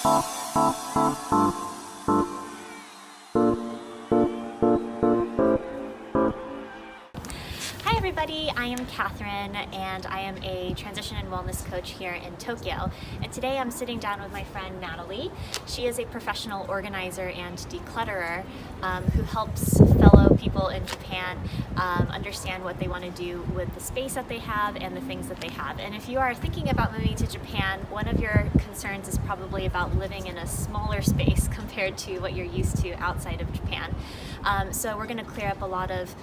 Hi everybody, I am Catherine and I am a transition and wellness coach here in Tokyo. And today I'm sitting down with my friend Nathalie. She is a professional organizer and declutterer who helps fellow people in Japan understand what they want to do with the space that they have and the things that they have. And if you are thinking about moving to Japan, one of your concerns is probably about living in a smaller space compared to what you're used to outside of Japan. So we're going to clear up a lot of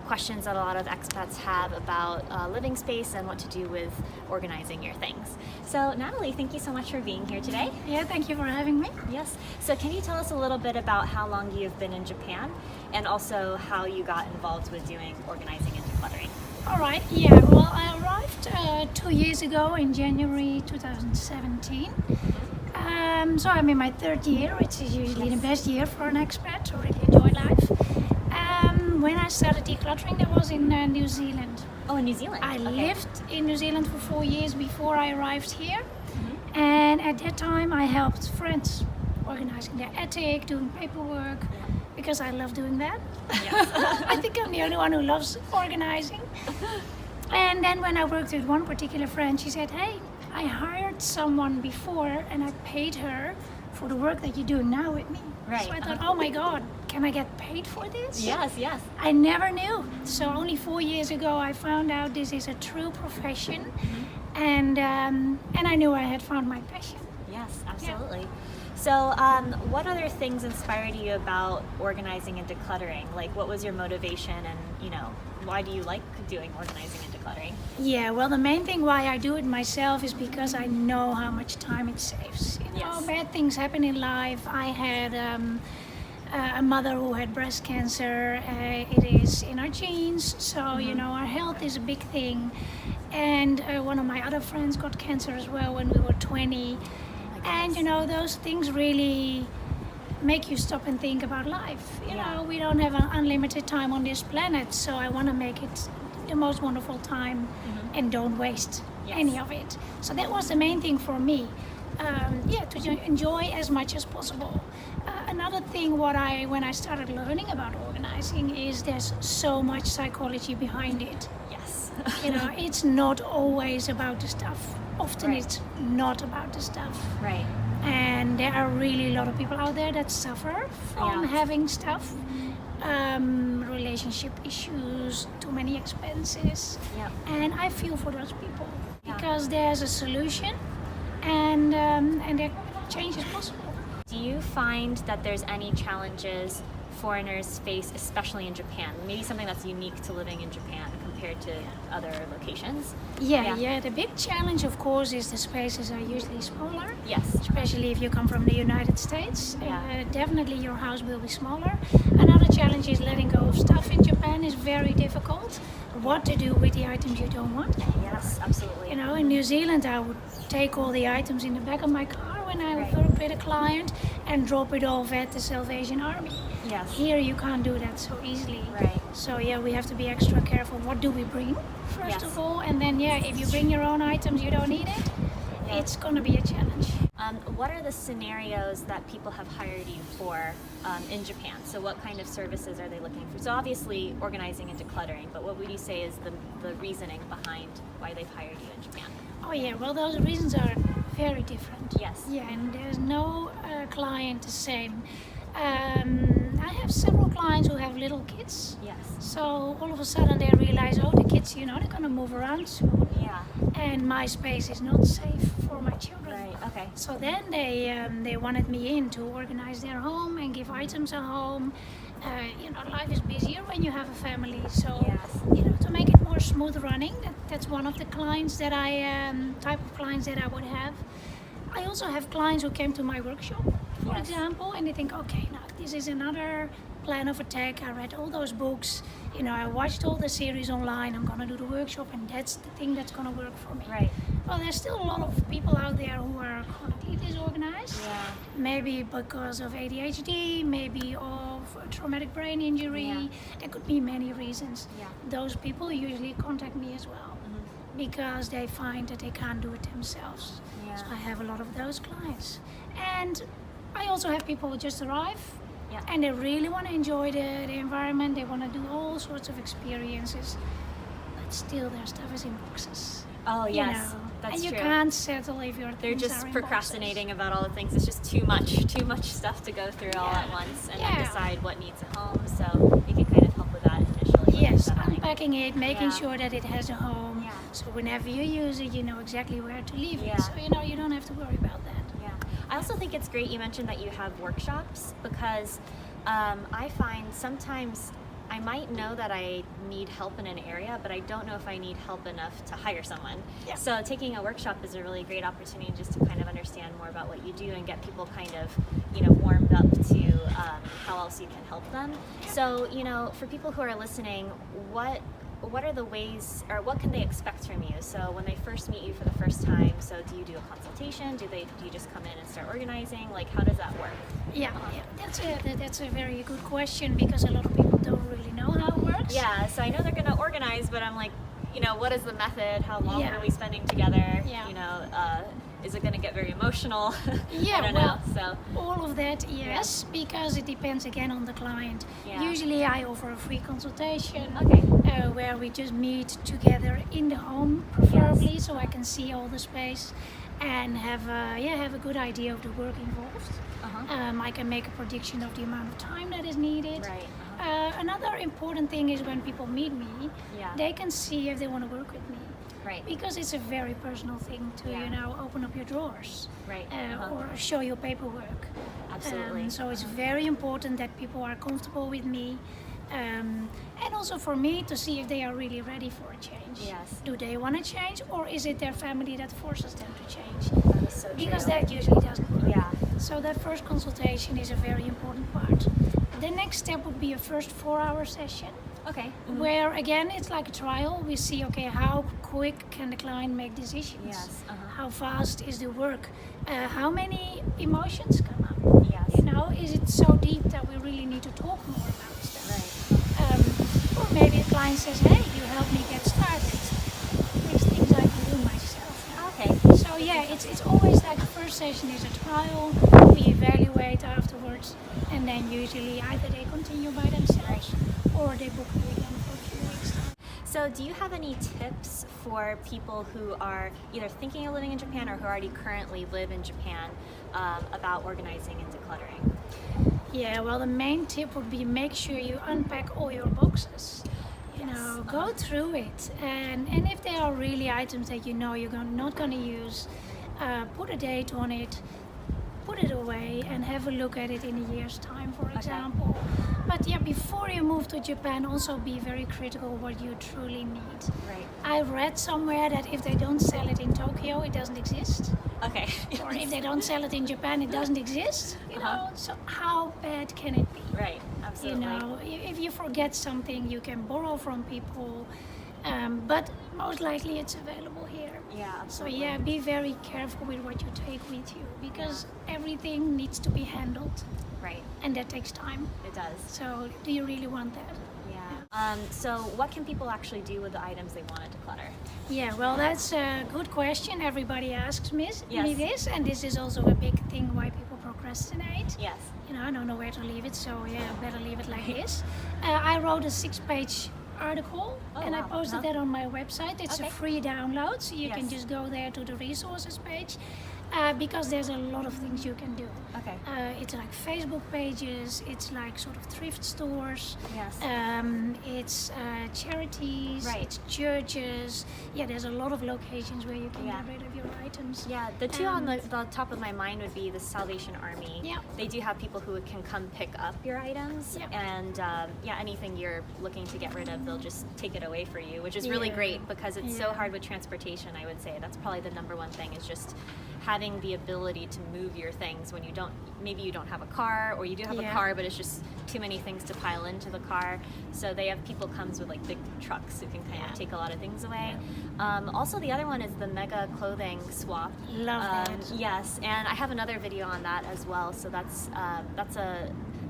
questions that a lot of expats have about living space and what to do with organizing your things. So Nathalie, thank you so much for being here today. Yeah, thank you for having me. Yes. So can you tell us a little bit about how long you've been in Japan and also how you got involved with doing organizing and decluttering? All right, yeah, well, I arrived 2 years ago in January 2017. So I'm in my third year, which is usually the best year for an expat to really enjoy life. When I started decluttering, that was in New Zealand. Oh, in New Zealand? I Okay. lived in New Zealand for 4 years before I arrived here. And at that time I helped friends organizing their attic, doing paperwork, because I love doing that. Yes. I think I'm the only one who loves organizing. And then when I worked with one particular friend, she said, hey, I hired someone before and I paid her for the work that you're doing now with me. Right. So I thought, oh my God, can I get paid for this? Yes, yes. I never knew. So only 4 years ago I found out this is a true profession. And I knew I had found my passion. Yes, absolutely. So what other things inspired you about organizing and decluttering? Like what was your motivation and, why do you like doing organizing and decluttering? Yeah, well, the main thing why I do it myself is because I know how much time it saves. Yes. Bad things happen in life. I had a mother who had breast cancer. It is in our genes, so our health is a big thing. And one of my other friends got cancer as well when we were 20. And those things really make you stop and think about life. We don't have an unlimited time on this planet, so I want to make it the most wonderful time and don't waste any of it. So that was the main thing for me. To enjoy as much as possible. Another thing when I started learning about organizing is there's so much psychology behind it. Yes. It's not always about the stuff. Often it's not about the stuff. Right. And there are really a lot of people out there that suffer from having stuff. Relationship issues, too many expenses. Yep. And I feel for those people because there's a solution and their change is possible. Do you find that there's any challenges foreigners face, especially in Japan? Maybe something that's unique to living in Japan compared to other locations? Yeah. The big challenge, of course, is the spaces are usually smaller. Yes. Especially if you come from the United States. Definitely your house will be smaller. Another challenge is letting go of stuff in Japan is very difficult. What to do with the items you don't want. Yes, absolutely. In New Zealand I would take all the items in the back of my car when I would work with a client and drop it off at the Salvation Army. Yes. Here you can't do that so easily. Right. So we have to be extra careful. What do we bring, first of all? And then if you bring your own items, you don't need it, it's gonna be a challenge. What are the scenarios that people have hired you for in Japan? So what kind of services are they looking for? So obviously organizing and decluttering, but what would you say is the reasoning behind why they've hired you in Japan? Oh yeah, well those reasons are very different. Yes. Yeah, and there's no client the same. I have several clients who have little kids. Yes. So all of a sudden they realize, the kids, they're gonna move around soon. Yeah. And my space is not safe for my children. Right. Okay. So then they wanted me in to organize their home and give items a home. Life is busier when you have a family. So to make it more smooth running, that's one of the clients that type of clients that I would have. I also have clients who came to my workshop, for example, and they think, okay, now this is another plan of attack. I read all those books, I watched all the series online. I'm gonna do the workshop, and that's the thing that's gonna work for me. Right. Well, there's still a lot of people out there who are chronically disorganized. Yeah. Maybe because of ADHD, maybe of a traumatic brain injury. Yeah. There could be many reasons. Yeah. Those people usually contact me as well. because they find that they can't do it themselves. Yeah. So I have a lot of those clients. And I also have people who just arrive and they really want to enjoy the environment. They want to do all sorts of experiences, but still their stuff is in boxes. Oh yes, you know? that's and you true. can't settle if your They're things just are in procrastinating boxes. about all the things. It's just too much stuff to go through all at once, and then decide what needs a home. So we can kind of help with that initially. Yes, unpacking it, making Yeah. sure that it has a home. Yeah. So whenever you use it, you know exactly where to leave Yeah. it. So you don't have to worry about that. Yeah. I also think it's great you mentioned that you have workshops, because I find sometimes I might know that I need help in an area, but I don't know if I need help enough to hire someone. Yeah. So taking a workshop is a really great opportunity just to kind of understand more about what you do and get people kind of, warmed up to how else you can help them. So, for people who are listening, what are the ways, or what can they expect from you? So when they first meet you for the first time, so do you do a consultation? Do you just come in and start organizing? Like, how does that work? Yeah, that's a very good question, because a lot of people don't really know how it works. Yeah, so I know they're going to organize, but I'm like, what is the method? How long Yeah. are we spending together? Yeah. Is it going to get very emotional? Yeah, I don't well, know. So all of that, yes, because it depends again on the client. Yeah. Usually I offer a free consultation Okay. where we just meet together in the home, preferably, so I can see all the space and have a good idea of the work involved. I can make a prediction of the amount of time that is needed. Right. Another important thing is when people meet me, Yeah. they can see if they want to work with me. Right. Because it's a very personal thing to, Yeah. open up your drawers. Right. Or show your paperwork. Absolutely. So it's very important that people are comfortable with me. And also for me to see if they are really ready for a change. Yes. Do they want to change, or is it their family that forces them to change? That is so true. Because that usually doesn't work. Yeah. So that first consultation is a very important part. The next step would be a first 4-hour session. Okay. Where again it's like a trial. We see, okay, how quick can the client make decisions? Yes. How fast is the work? How many emotions come up? Yes. Is it so deep that we really need to talk more about stuff? Right. Or maybe a client says, hey, you help me get started. There's things I can do myself now. Okay. So it's always like the first session is a trial. We evaluate afterwards, and then usually either they continue by themselves or they book me again for a few weeks. So do you have any tips for people who are either thinking of living in Japan or who already currently live in Japan about organizing and decluttering? Yeah, well, the main tip would be make sure you unpack all your boxes. Go through it, and if there are really items that you're not going to use, put a date on it, put it away, and have a look at it in a year's time, for example. But before you move to Japan, also be very critical what you truly need. Right. I read somewhere that if they don't sell it in Tokyo, it doesn't exist. Okay. Or if they don't sell it in Japan, it doesn't exist. So how bad can it be? Right. Absolutely. If you forget something, you can borrow from people, but most likely it's available here. Yeah. So Absolutely. be very careful with what you take with you, because everything needs to be handled, Right. and that takes time. It does. So do you really want that? Yeah. So what can people actually do with the items they want to declutter? Yeah, well, that's a good question. Everybody asks me Yes. this, and this is also a big thing why people procrastinate. Yes. I don't know where to leave it, so better leave it like this. I wrote a 6-page article, and I wow. posted that on my website. It's Okay. a free download, so you can Yes. just go there to the resources page, because there's a lot of things you can do. Okay. It's like Facebook pages, it's like sort of thrift stores, Yes. it's charities, Right. it's churches. There's a lot of locations where you can Yeah. get rid of your items. Yeah, the two on the top of my mind would be the Salvation Army. Yeah. They do have people who can come pick up your items, Yeah. and anything you're looking to get rid of, they'll just take it away for you, which is really Yeah. great, because it's so Yeah. hard with transportation. I would say that's probably the number one thing, is just having the ability to move your things when maybe you don't have a car, or you do have a Yeah. car but it's just too many things to pile into the car. So they have people comes with like big trucks who can kind of take a lot of things away. Also, the other one is the mega clothing swap. Love that. Yes, and I have another video on that as well. So that's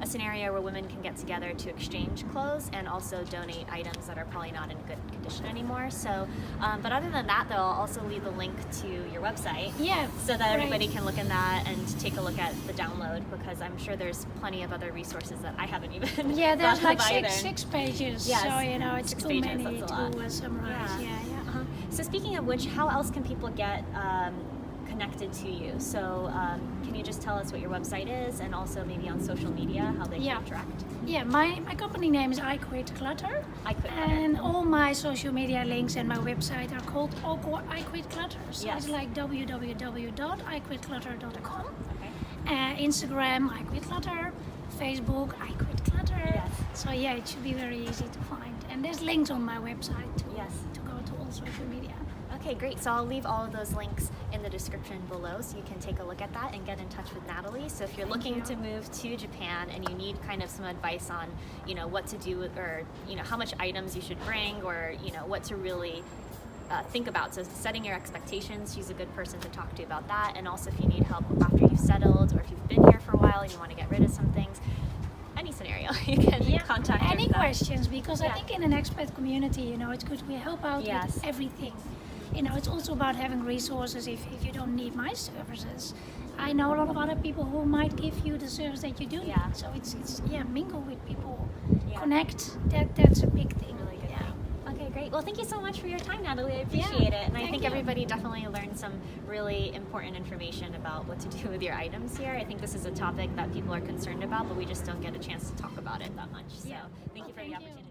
a scenario where women can get together to exchange clothes and also donate items that are probably not in good condition anymore. So, but other than that, though, I'll also leave a link to your website, so that everybody can look in that and take a look at the download, because I'm sure there's plenty of other resources that I haven't even there's like thought of either. six pages, Yes, so it's 6 too pages, many that's a lot. to summarize. So speaking of which, how else can people get connected to you? So can you just tell us what your website is, and also maybe on social media how they can interact? Yeah, my company name is I Quit Clutter. I Quit Clutter. And all my social media links and my website are called I Quit Clutter. So it's like www.iquitclutter.com. Okay. Instagram, I Quit Clutter. Facebook, I Quit Clutter. Yes. So it should be very easy to find. And there's links on my website to go to all social media. Okay, great. So I'll leave all of those links in the description below, so you can take a look at that and get in touch with Nathalie. So if you're looking to move to Japan and you need kind of some advice on, what to do with, or how much items you should bring, or what to really think about. So setting your expectations, she's a good person to talk to about that. And also if you need help after you've settled, or if you've been here for a while and you want to get rid of some things, any scenario, you can contact her. Any questions, because I think in an expat community, it's good we help out with everything. It's also about having resources if you don't need my services. I know a lot of other people who might give you the service that you do need. So it's mingle with people, connect. That's a big thing. Really good thing. Okay, great. Well, thank you so much for your time, Nathalie. I appreciate it. And I think everybody definitely learned some really important information about what to do with your items here. I think this is a topic that people are concerned about, but we just don't get a chance to talk about it that much. So thank you for the opportunity.